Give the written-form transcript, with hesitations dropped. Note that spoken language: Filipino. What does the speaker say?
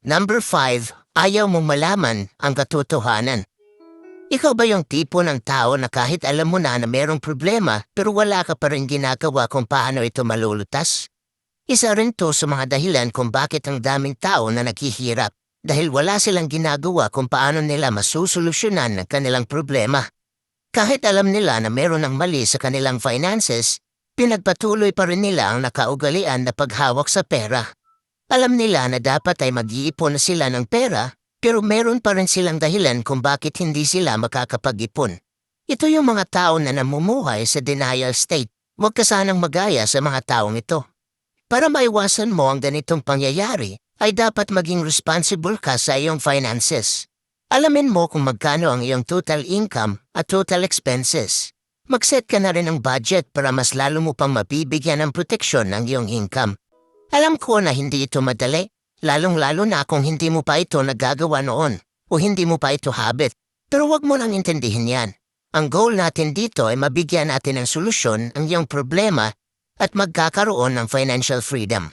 Number 5, ayaw mong malaman ang katotohanan. Ikaw ba yung tipo ng tao na kahit alam mo na merong problema pero wala ka pa rin ginagawa kung paano ito malulutas? Isa rin to sa mga dahilan kung bakit ang daming tao na naghihirap dahil wala silang ginagawa kung paano nila masusolusyonan ang kanilang problema. Kahit alam nila na meron ng mali sa kanilang finances, pinagpatuloy pa rin nila ang nakaugalian na paghawak sa pera. Alam nila na dapat ay mag-iipon sila ng pera, pero meron pa rin silang dahilan kung bakit hindi sila makakapag-ipon. Ito yung mga tao na namumuhay sa denial state. Huwag ka sanang magaya sa mga taong ito. Para maiwasan mo ang ganitong pangyayari, ay dapat maging responsible ka sa iyong finances. Alamin mo kung magkano ang iyong total income at total expenses. Mag-set ka na rin ng budget para mas lalo mo pang mabibigyan ng proteksyon ng iyong income. Alam ko na hindi ito madali, lalong-lalo na kung hindi mo pa ito nagagawa noon o hindi mo pa ito habit. Pero wag mo lang intindihin yan. Ang goal natin dito ay mabigyan natin ng solusyon ang iyong problema at magkakaroon ng financial freedom.